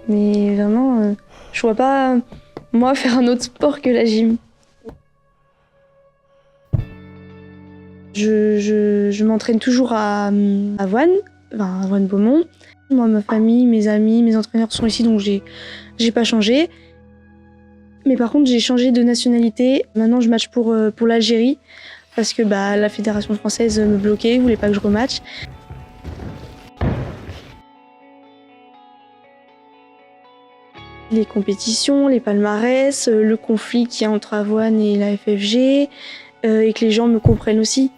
Mais vraiment, je vois pas, moi, faire un autre sport que la gym. Je m'entraîne toujours à Voine, à Voine-Beaumont. Moi, ma famille, mes amis, mes entraîneurs sont ici, donc j'ai pas changé. Mais par contre, j'ai changé de nationalité. Maintenant, je match pour l'Algérie parce que la fédération française me bloquait, voulait pas que je rematche. Les compétitions, les palmarès, le conflit qu'il y a entre Avoine et la FFG, et que les gens me comprennent aussi.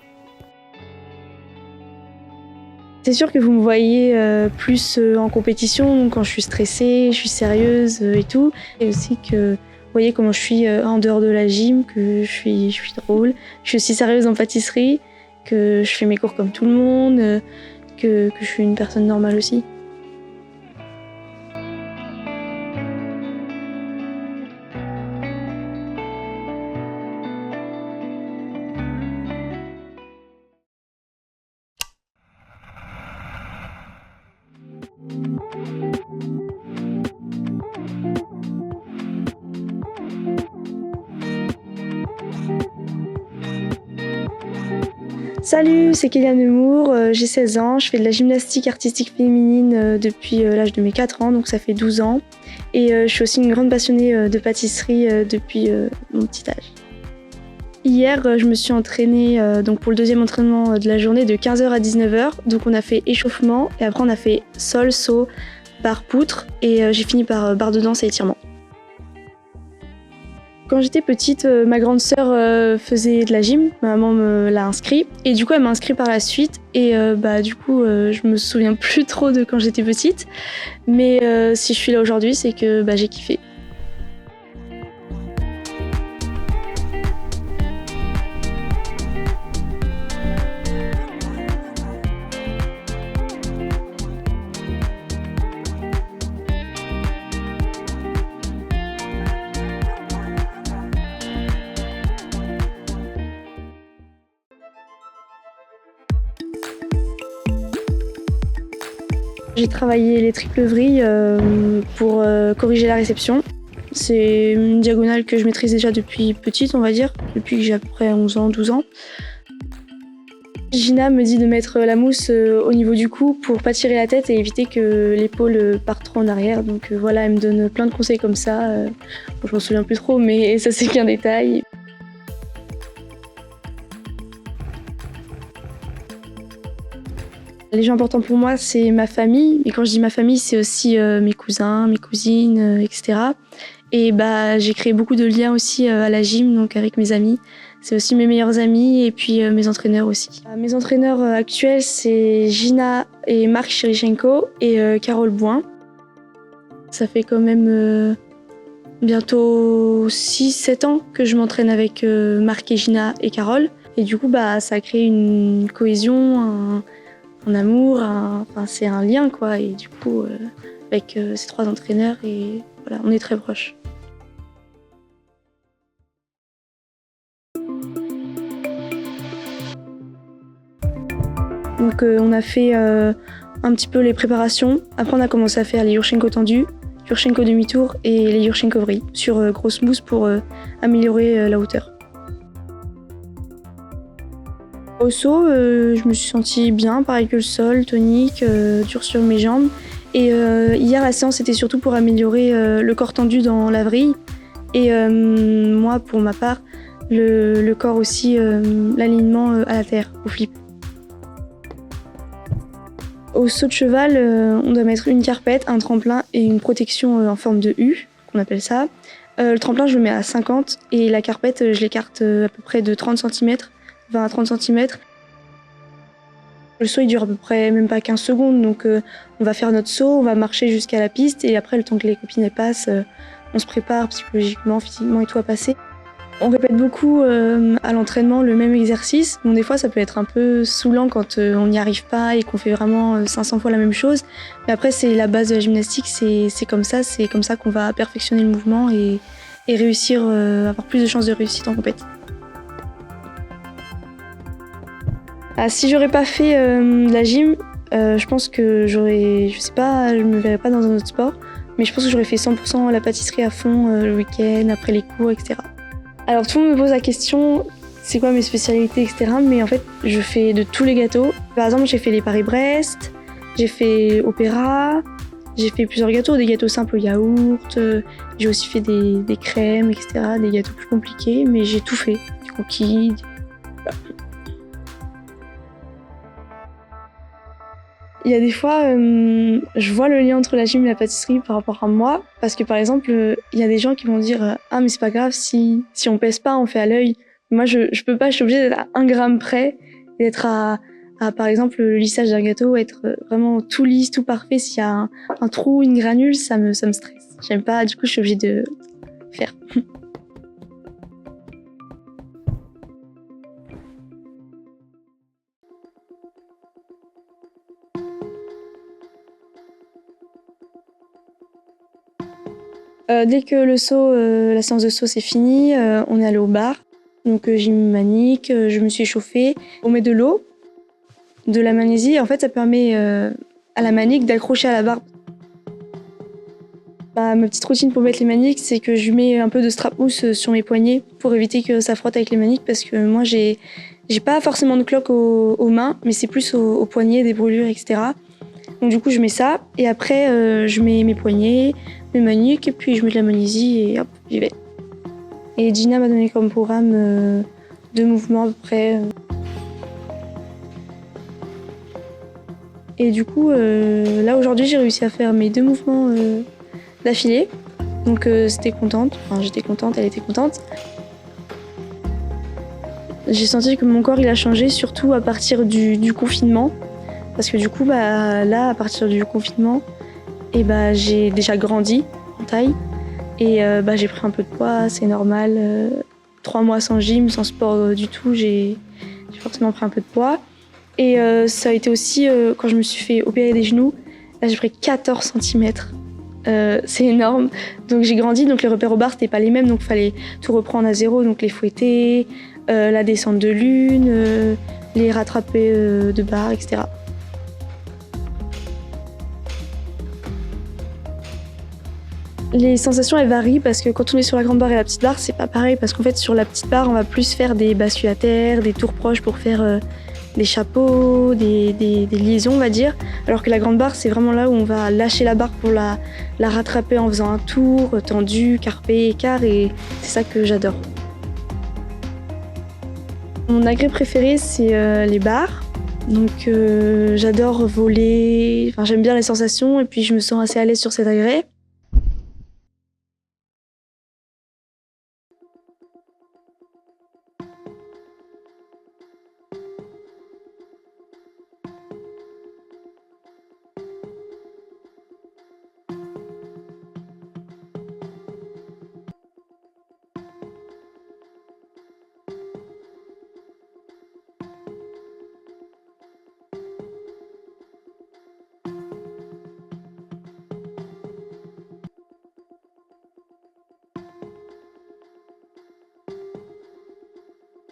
C'est sûr que vous me voyez plus en compétition quand je suis stressée, je suis sérieuse et tout. Et aussi que vous voyez comment je suis en dehors de la gym, que je suis drôle. Je suis aussi sérieuse en pâtisserie, que je fais mes cours comme tout le monde, que je suis une personne normale aussi. Salut, c'est Kéliane Nemours, j'ai 16 ans, je fais de la gymnastique artistique féminine depuis l'âge de mes 4 ans, donc ça fait 12 ans. Et je suis aussi une grande passionnée de pâtisserie depuis mon petit âge. Hier, je me suis entraînée donc pour le deuxième entraînement de la journée de 15h à 19h. Donc on a fait échauffement et après on a fait sol, saut, barre, poutre et j'ai fini par barre de danse et étirement. Quand j'étais petite, ma grande sœur faisait de la gym, ma maman me l'a inscrit et du coup elle m'a inscrit par la suite et du coup je me souviens plus trop de quand j'étais petite, mais si je suis là aujourd'hui c'est que j'ai kiffé. J'ai travaillé les triples vrilles pour corriger la réception. C'est une diagonale que je maîtrise déjà depuis petite, on va dire, depuis que j'ai à peu près 11 ans, 12 ans. Gina me dit de mettre la mousse au niveau du cou pour pas tirer la tête et éviter que l'épaule parte trop en arrière. Donc voilà, elle me donne plein de conseils comme ça. Bon, je m'en souviens plus trop, mais ça c'est qu'un détail. Les gens importants pour moi, c'est ma famille. Et quand je dis ma famille, c'est aussi mes cousins, mes cousines, etc. Et j'ai créé beaucoup de liens aussi à la gym, donc avec mes amis. C'est aussi mes meilleurs amis et puis mes entraîneurs aussi. Mes entraîneurs actuels, c'est Gina et Marc Chirichenko et Carole Bouin. Ça fait quand même bientôt 6-7 ans que je m'entraîne avec Marc et Gina et Carole. Et du coup, ça a créé une cohésion, un amour, c'est un lien quoi. Et du coup, avec ces 3 entraîneurs, et voilà, on est très proches. Donc on a fait un petit peu les préparations. Après on a commencé à faire les Yurchenko tendus, Yurchenko demi-tour et les Yurchenko vrilles sur grosse mousse pour améliorer la hauteur. Au saut, je me suis sentie bien, pareil que le sol, tonique, dur sur mes jambes. Et hier la séance était surtout pour améliorer le corps tendu dans la vrille. Et moi pour ma part, le corps aussi, l'alignement à la terre, au flip. Au saut de cheval, on doit mettre une carpette, un tremplin et une protection en forme de U, qu'on appelle ça. Le tremplin, je le mets à 50 et la carpette, je l'écarte à peu près de 30 cm, 20 à 30 cm. Le saut, il dure à peu près même pas 15 secondes, donc on va faire notre saut, on va marcher jusqu'à la piste et après, le temps que les copines passent, on se prépare psychologiquement, physiquement et tout à passer. On répète beaucoup à l'entraînement le même exercice. Bon, des fois, ça peut être un peu saoulant quand on n'y arrive pas et qu'on fait vraiment 500 fois la même chose. Mais après, c'est la base de la gymnastique, c'est comme ça qu'on va perfectionner le mouvement et réussir, avoir plus de chances de réussite en compétition. Si j'aurais pas fait la gym, je pense que je me verrais pas dans un autre sport. Mais je pense que j'aurais fait 100% la pâtisserie à fond le week-end, après les cours, etc. Alors tout le monde me pose la question, c'est quoi mes spécialités, etc. Mais en fait, je fais de tous les gâteaux. Par exemple, j'ai fait les Paris-Brest, j'ai fait opéra, j'ai fait plusieurs gâteaux, des gâteaux simples au yaourt, j'ai aussi fait des crèmes, etc. Des gâteaux plus compliqués, mais j'ai tout fait. Des cookies. Il y a des fois, je vois le lien entre la gym et la pâtisserie par rapport à moi. Parce que par exemple, il y a des gens qui vont dire « Ah mais c'est pas grave, si on pèse pas, on fait à l'œil ». Moi je peux pas, je suis obligée d'être à 1 gramme près, d'être à par exemple le lissage d'un gâteau, être vraiment tout lisse, tout parfait. S'il y a un trou, une granule, ça me stresse. J'aime pas, du coup je suis obligée de faire. Dès que la séance de saut c'est fini, on est allé au bar. Donc j'ai mis ma manique, je me suis échauffée. On met de l'eau, de la magnésie. En fait, ça permet à la manique d'accrocher à la barre. Ma petite routine pour mettre les maniques, c'est que je mets un peu de strap mousse sur mes poignets pour éviter que ça frotte avec les maniques, parce que moi j'ai pas forcément de cloques aux mains, mais c'est plus aux poignets, des brûlures, etc. Donc du coup je mets ça et après je mets mes poignets, mes maniques et puis je mets de la magnésie et hop, j'y vais. Et Gina m'a donné comme programme 2 mouvements à peu près. Et du coup là aujourd'hui j'ai réussi à faire mes 2 mouvements d'affilée. Donc j'étais contente, elle était contente. J'ai senti que mon corps il a changé, surtout à partir du confinement. Parce que du coup, là, à partir du confinement, j'ai déjà grandi en taille. Et j'ai pris un peu de poids, c'est normal. 3 mois sans gym, sans sport du tout, j'ai forcément pris un peu de poids. Et ça a été aussi, quand je me suis fait opérer des genoux, là j'ai pris 14 cm. C'est énorme. Donc j'ai grandi, donc les repères au bar, c'était pas les mêmes. Donc il fallait tout reprendre à zéro, donc les fouetter, la descente de lune, les rattraper de barre, etc. Les sensations, elles varient parce que quand on est sur la grande barre et la petite barre, c'est pas pareil. Parce qu'en fait, sur la petite barre, on va plus faire des bascules à terre, des tours proches pour faire des chapeaux, des liaisons, on va dire. Alors que la grande barre, c'est vraiment là où on va lâcher la barre pour la rattraper en faisant un tour tendu, carpé, écart. Et c'est ça que j'adore. Mon agrès préféré, c'est les barres. Donc j'adore voler, enfin, j'aime bien les sensations et puis je me sens assez à l'aise sur cet agrès.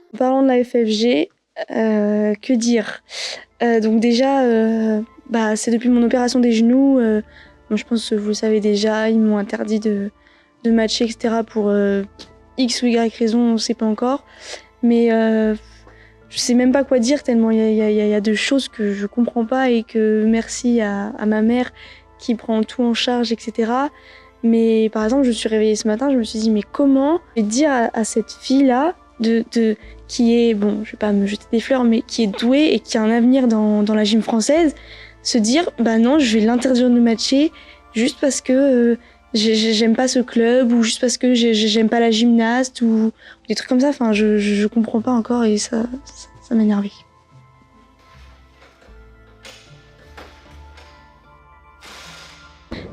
En parlant de la FFG, que dire donc déjà, c'est depuis mon opération des genoux. Bon, je pense que vous le savez déjà, ils m'ont interdit de matcher, etc. pour X ou Y raison, on ne sait pas encore. Mais je sais même pas quoi dire tellement il y a de choses que je comprends pas et que merci à ma mère qui prend tout en charge, etc. Mais par exemple, je me suis réveillée ce matin, je me suis dit mais comment je vais dire à cette fille-là qui est, bon, je vais pas me jeter des fleurs, mais qui est douée et qui a un avenir dans la gym française, se dire bah non, je vais l'interdire de matcher juste parce que j'aime pas ce club ou juste parce que j'aime pas la gymnaste ou des trucs comme ça. Enfin, je comprends pas encore et ça m'énerve.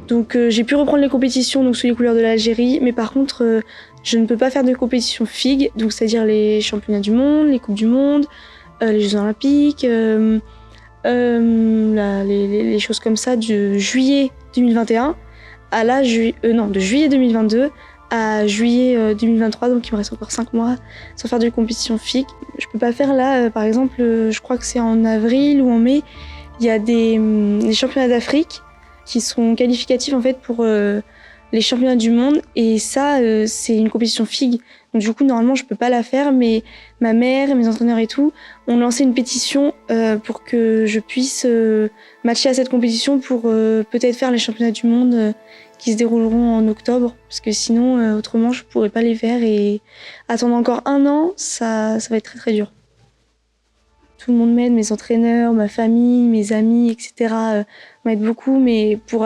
Donc j'ai pu reprendre les compétitions donc sous les couleurs de l'Algérie, mais par contre je ne peux pas faire de compétition FIG, donc c'est-à-dire les championnats du monde, les coupes du monde, les Jeux olympiques, les choses comme ça de juillet 2021 à de juillet 2022 à juillet 2023, donc il me reste encore 5 mois sans faire de compétition FIG. Je peux pas faire là, par exemple, je crois que c'est en avril ou en mai, il y a des championnats d'Afrique. qui seront qualificatifs en fait pour les championnats du monde. Et ça, c'est une compétition FIG. Donc du coup, normalement, je peux pas la faire, mais ma mère, mes entraîneurs et tout ont lancé une pétition pour que je puisse matcher à cette compétition pour peut-être faire les championnats du monde qui se dérouleront en octobre. Parce que sinon, autrement, je pourrais pas les faire. Et attendre encore 1 an, ça va être très très dur. Tout le monde m'aide, mes entraîneurs, ma famille, mes amis, etc. M'aident beaucoup, mais pour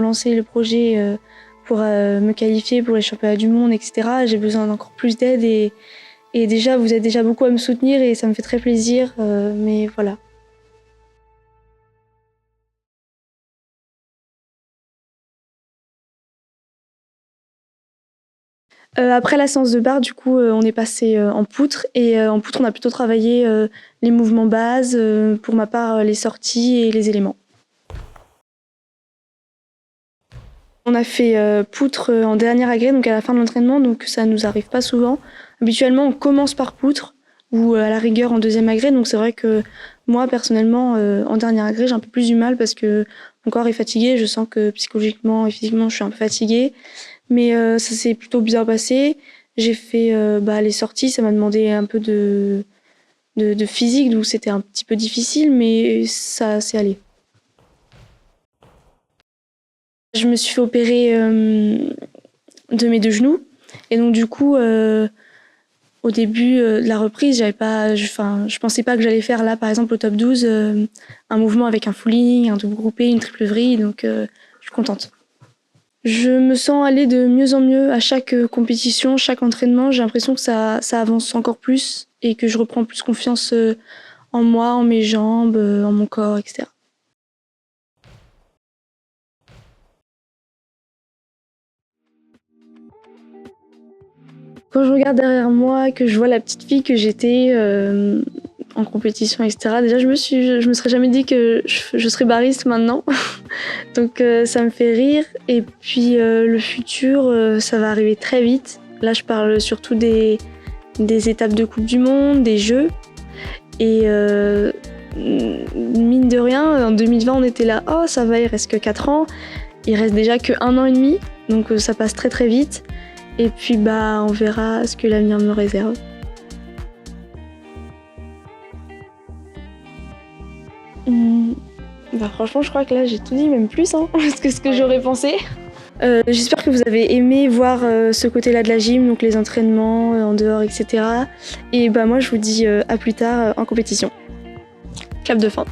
lancer le projet, pour me qualifier pour les championnats du monde, etc., j'ai besoin d'encore plus d'aide et déjà, vous êtes déjà beaucoup à me soutenir et ça me fait très plaisir, mais voilà. Après la séance de barre, du coup, on est passé en poutre et en poutre, on a plutôt travaillé les mouvements bases, pour ma part, les sorties et les éléments. On a fait poutre en dernière agrès, donc à la fin de l'entraînement, donc ça nous arrive pas souvent. Habituellement, on commence par poutre ou à la rigueur en deuxième agrès, donc c'est vrai que moi, personnellement, en dernière agrès, j'ai un peu plus du mal parce que mon corps est fatigué, je sens que psychologiquement et physiquement, je suis un peu fatiguée. Mais ça s'est plutôt bien passé. J'ai fait les sorties, ça m'a demandé un peu de physique, donc c'était un petit peu difficile, mais ça s'est allé. Je me suis fait opérer de mes 2 genoux. Et donc du coup, au début de la reprise, je pensais pas que j'allais faire là, par exemple au top 12, un mouvement avec un fooling, un double groupé, une triple vrille, donc je suis contente. Je me sens aller de mieux en mieux à chaque compétition, chaque entraînement. J'ai l'impression que ça avance encore plus et que je reprends plus confiance en moi, en mes jambes, en mon corps, etc. Quand je regarde derrière moi, que je vois la petite fille que j'étais en compétition, etc., déjà je me serais jamais dit que je serais bariste maintenant. Donc ça me fait rire. Et puis le futur, ça va arriver très vite. Là, je parle surtout des étapes de Coupe du Monde, des Jeux. Et mine de rien, en 2020, on était là, oh ça va, il reste que 4 ans. Il reste déjà que 1 an et demi, donc ça passe très très vite. Et puis on verra ce que l'avenir me réserve. Franchement, je crois que là j'ai tout dit, même plus, que ce que j'aurais pensé. J'espère que vous avez aimé voir ce côté-là de la gym, donc les entraînements en dehors, etc. Et moi je vous dis à plus tard en compétition. Clap de fin.